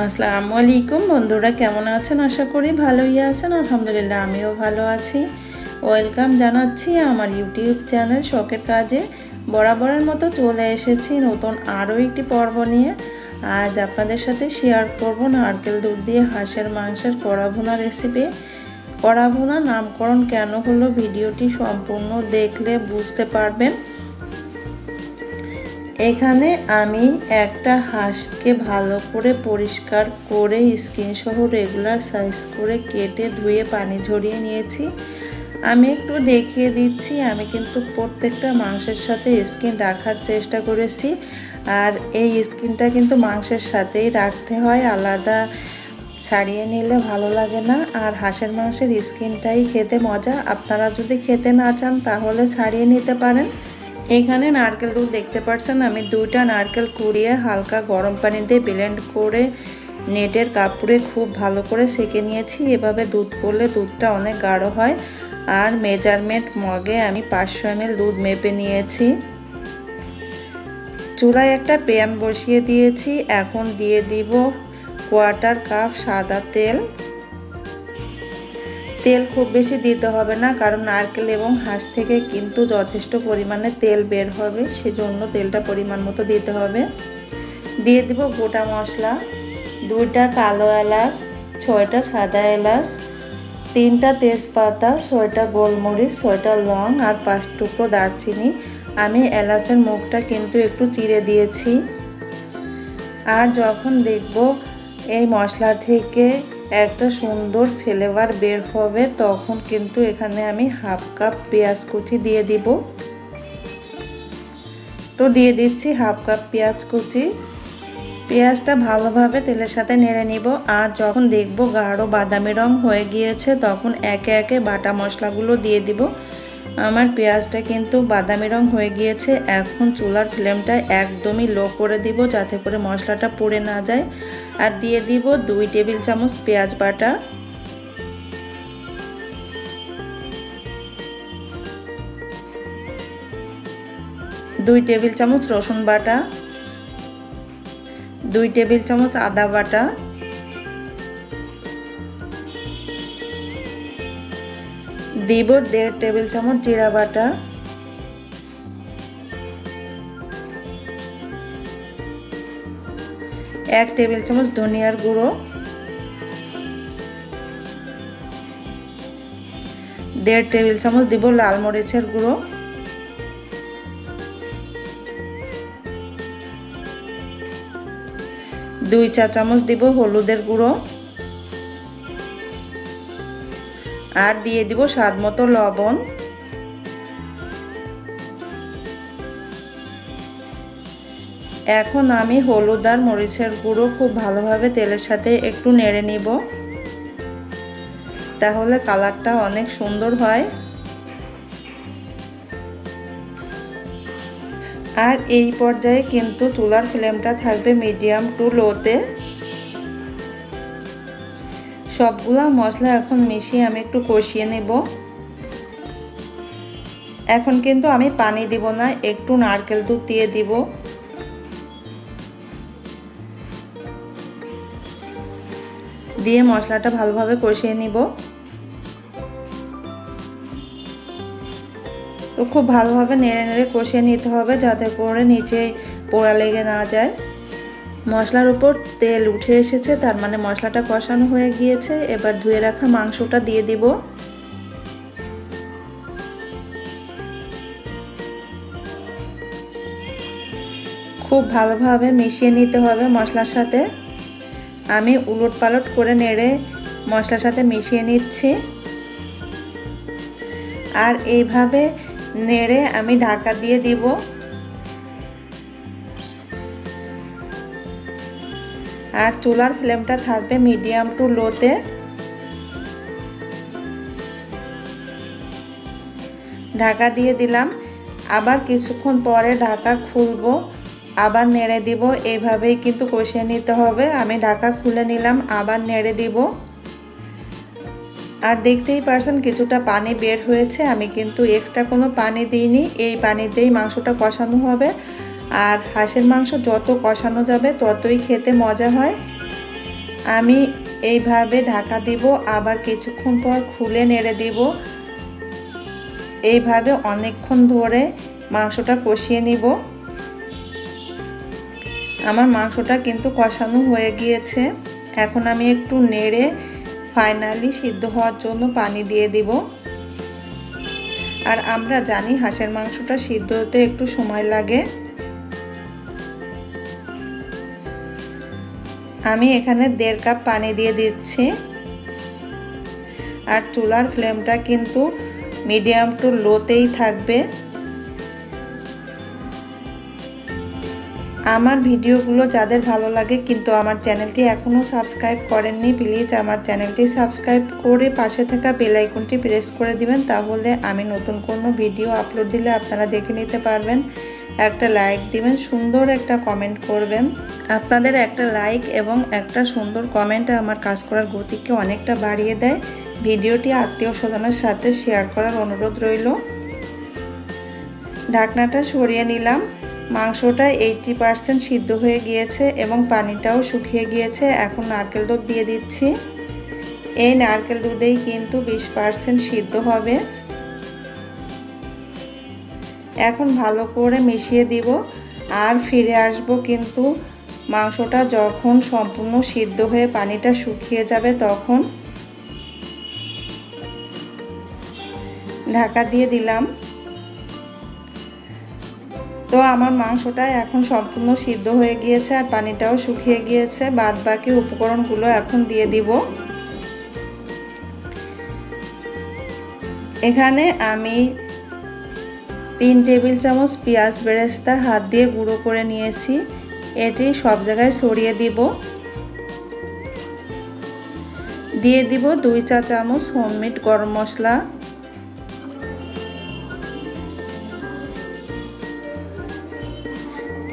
আসসালামু আলাইকুম বন্ধুরা, কেমন আছেন? আশা করি ভালোই আছেন। আলহামদুলিল্লাহ আমিও ভালো আছি। ওয়েলকাম জানাচ্ছি আমার ইউটিউব চ্যানেল শখের কাজে। বরাবরের মতো চলে এসেছি নতুন আরও একটি পর্ব নিয়ে। আজ আপনাদের সাথে শেয়ার করব নারকেল দুধ দিয়ে হাঁসের মাংসের কড়া ভুনা রেসিপি। কড়া ভুনা নামকরণ কেন হলো ভিডিওটি সম্পূর্ণ দেখলে বুঝতে পারবেন। এখানে আমি একটা হাঁসকে ভালো করে পরিষ্কার করে স্কিন সহ রেগুলার সাইজ করে কেটে ধুয়ে পানি ঝরিয়ে নিয়েছি। আমি একটু দেখিয়ে দিচ্ছি, আমি কিন্তু প্রত্যেকটা মাংসের সাথে স্কিন রাখার চেষ্টা করেছি। আর এই স্কিনটা কিন্তু মাংসের সাথেই রাখতে হয়, আলাদা ছাড়িয়ে নিলে ভালো লাগে না। আর হাঁসের মাংসের স্কিনটাই খেতে মজা। আপনারা যদি খেতে না চান তাহলে ছাড়িয়ে নিতে পারেন। এখানে নারকেল দুধ দেখতে পাচ্ছেন, আমি 2টা নারকেল কুড়িয়ে হালকা গরম পানি দিয়ে ব্লেন্ড করে নেটের কাপড়ে খুব ভালো করে সেঁকে নিয়েছি। এভাবে দুধ করলে দুধটা অনেক গাঢ় হয়। আর মেজারমেন্ট মগে আমি 500 ml দুধ মেপে নিয়েছি। চুলায় একটা প্যান বসিয়ে দিয়েছি। এখন দিয়ে দিব 1/4 কাপ সাদা তেল। তেল খুব বেশি দিতে হবে না, কারণ নারকেল এবং হাঁস থেকে কিন্তু যথেষ্ট পরিমাণে তেল বের হবে, সেজন্য তেলটা পরিমাণ মতো দিতে হবে। দিয়ে দিব গোটা মশলা, 2টা কালো এলাচ, 6টা সাদা এলাচ, 3টা তেজপাতা, 6টা গোলমরিচ, 6টা লং আর 5 টুকরো দারচিনি। আমি এলাচের মুখটা কিন্তু একটু চিড়ে দিয়েছি। আর যখন দেখব এই মশলা থেকে একটা সুন্দর ফ্লেভার বের হবে, তখন কিন্তু এখানে আমি 1/2 কাপ পেঁয়াজ কুচি দিয়ে দিব। তো দিয়ে দিচ্ছি 1/2 কাপ পেঁয়াজ কুচি। পেঁয়াজটা ভালোভাবে তেলের সাথে নেড়ে নিব। আর যখন দেখব গাঢ় বাদামি রং হয়ে গিয়েছে, তখন একে একে বাটা মশলাগুলো দিয়ে দিব। আমার পেঁয়াজটা কিন্তু বাদামি রং হয়ে গিয়েছে। এখন চুলার ফ্লেমটা একদমই লো করে দিব, যাতে করে মশলাটা পুড়ে না যায়। আর দিয়ে দিব 2 টেবিল চামচ পেঁয়াজ বাটা, 2 টেবিল চামচ রসুন বাটা, 2 টেবিল চামচ আদা বাটা, দিব 1.5 টেবিল চামচ জিরা বাটা, 1 টেবিল চামচ ধনিয়ার গুঁড়ো, 1.5 টেবিল চামচ দিব লাল মরিচের গুঁড়ো, 2 চা চামচ দিব হলুদের গুঁড়ো, আর দিয়ে দিব স্বাদ মতো লবণ। এখন আমি হলুদ আর মরিচের গুঁড়ো খুব ভালোভাবে তেলের সাথে একটু নেড়ে নিব, তাহলে কালারটা অনেক সুন্দর হয়। আর এই পর্যায়ে কিন্তু চুলার ফ্লেমটা থাকবে মিডিয়াম টু লোতে। সবগুলা মশলা এখন মিশিয়ে আমি একটু কষিয়ে নেব। এখন কিন্তু আমি পানি দিব না, একটু নারকেল দুধ দিয়ে দিব। দিয়ে মশলাটা ভালোভাবে কষিয়ে নিব। তো খুব ভালোভাবে নেড়ে নেড়ে কষিয়ে নিতে হবে, যাতে করে নিচে পোড়া লেগে না যায়। মশলার উপর তেল উঠে এসেছে, তার মানে মশলাটা কষানো হয়ে গিয়েছে। এবার ধুয়ে রাখা মাংসটা দিয়ে দিব। খুব ভালোভাবে মিশিয়ে নিতে হবে মশলার সাথে। আমি উলট পালট করে নেড়ে মশলার সাথে মিশিয়ে নিচ্ছি। আর এইভাবে নেড়ে আমি ঢাকা দিয়ে দিব। আর চুলার ফ্লেমটা থাকবে মিডিয়াম টু লোতে। ঢাকা দিয়ে দিলাম। আবার কিছুক্ষণ পরে ঢাকা খুলবো, আবার নেড়ে দিব। এইভাবেই কিন্তু কষিয়ে নিতে হবে। আমি ঢাকা খুলে নিলাম, আবার নেড়ে দিব। আর দেখতেই পারছেন কিছুটা পানি বের হয়েছে। আমি কিন্তু এক্সট্রা কোনো পানি দিইনি, এই পানিতেই মাংসটা কষানো হবে। আর হাঁসের মাংস যত কষানো যাবে ততই খেতে মজা হয়। আমি এইভাবে ঢাকা দিব, আবার কিছুক্ষণ পর খুলে নেড়ে দিব। এইভাবে অনেকক্ষণ ধরে মাংসটা কষিয়ে নিব। আমার মাংসটা কিন্তু কষানো হয়ে গিয়েছে। এখন আমি একটু নেড়ে ফাইনালি সিদ্ধ হওয়ার জন্য পানি দিয়ে দিব। আর আমরা জানি হাঁসের মাংসটা সিদ্ধ হতে একটু সময় লাগে। আমি এখানে 1.5 কাপ পানি দিয়ে দিচ্ছি। আর চুলার ফ্লেমটা কিন্তু মিডিয়াম টু লোতেই থাকবে। আমার ভিডিওগুলো যাদের ভালো লাগে কিন্তু আমার চ্যানেলটি এখনও সাবস্ক্রাইব করেননি, প্লিজ আমার চ্যানেলটি সাবস্ক্রাইব করে পাশে থাকা বেল আইকনটি প্রেস করে দিবেন, তাহলে আমি নতুন কোনো ভিডিও আপলোড দিলে আপনারা দেখে নিতে পারবেন। একটা লাইক দিবেন, সুন্দর একটা কমেন্ট করবেন। আপনাদের একটা লাইক এবং একটা সুন্দর কমেন্ট আমার কাজ করার গতিকে অনেকটা বাড়িয়ে দেয়। ভিডিওটি আত্মীয় স্বজনের সাথে শেয়ার করার অনুরোধ রইল। ঢাকনাটা সরিয়ে নিলাম। মাংসটা 80% সিদ্ধ হয়ে গিয়েছে এবং পানিটাও শুকিয়ে গিয়েছে। এখন নারকেল দুধ দিয়ে দিচ্ছি। এই নারকেল দুধেই কিন্তু 20% সিদ্ধ হবে। এখন ভালো করে মিশিয়ে দিব আর ফিরে আসব কিন্তু মাংসটা যখন সম্পূর্ণ সিদ্ধ হয়ে পানিটা শুকিয়ে যাবে তখন। ঢাকা দিয়ে দিলাম। তো আমার মাংসটা এখন সম্পূর্ণ সিদ্ধ হয়ে গিয়েছে আর পানিটাও শুকিয়ে গিয়েছে। বাদ বাকি উপকরণগুলো এখন দিয়ে দিব। এখানে আমি 3 টেবিল চামচ পেঁয়াজ বেরেস্তা হাত দিয়ে গুঁড়ো করে নিয়েছি। এটি সব জায়গায় ছড়িয়ে দিব। দিয়ে দিব 2 চা চামচ হোমমেড গরম মশলা,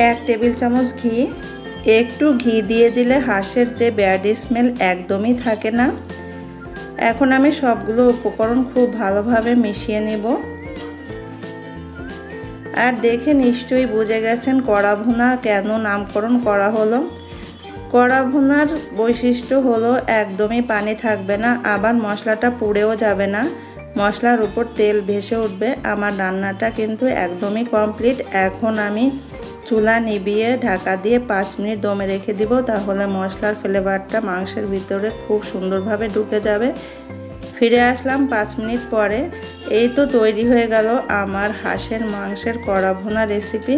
1 টেবিল চামচ ঘি। একটু ঘি দিয়ে দিলে হাঁসের যে ব্যাড স্মেল একদমই থাকে না। এখন আমি সবগুলো উপকরণ খুব ভালোভাবে মিশিয়ে নেব। আর দেখে নিশ্চয়ই বুঝে গেছেন কড়া ভুনা কেন নামকরণ করা হলো। কড়া ভুনার বৈশিষ্ট্য হলো একদমই পানি থাকবে না, আবার মশলাটা পুড়েও যাবে না, মশলার উপর তেল ভেসে উঠবে। আমার রান্নাটা কিন্তু একদমই কমপ্লিট। এখন আমি চুলা নিভিয়ে ঢাকা দিয়ে 5 মিনিট দমে রেখে দিব, তাহলে মশলার ফ্লেভারটা মাংসের ভিতরে খুব সুন্দরভাবে ঢুকে যাবে। ফিরে আসলাম 5 মিনিট পরে। এই তো তৈরি হয়ে গেল আমার হাঁসের মাংসের কড়া ভুনা রেসিপি।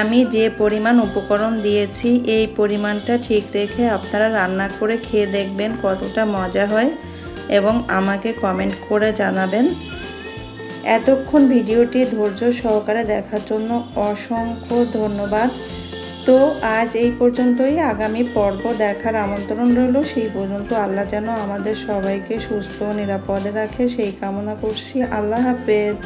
আমি যে পরিমাণ উপকরণ দিয়েছি এই পরিমাণটা ঠিক রেখে আপনারা রান্না করে খেয়ে দেখবেন কতটা মজা হয় এবং আমাকে কমেন্ট করে জানাবেন। এতক্ষণ ভিডিওটি ধৈর্য সহকারে দেখার জন্য অসংখ্য ধন্যবাদ। তো আজ এই পর্যন্তই। আগামী পর্ব দেখার আমন্ত্রণ রইল। সেই পর্যন্ত আল্লাহ যেন আমাদের সবাইকে সুস্থ ও নিরাপদে রাখে সেই কামনা করছি। আল্লাহ হাফেজ।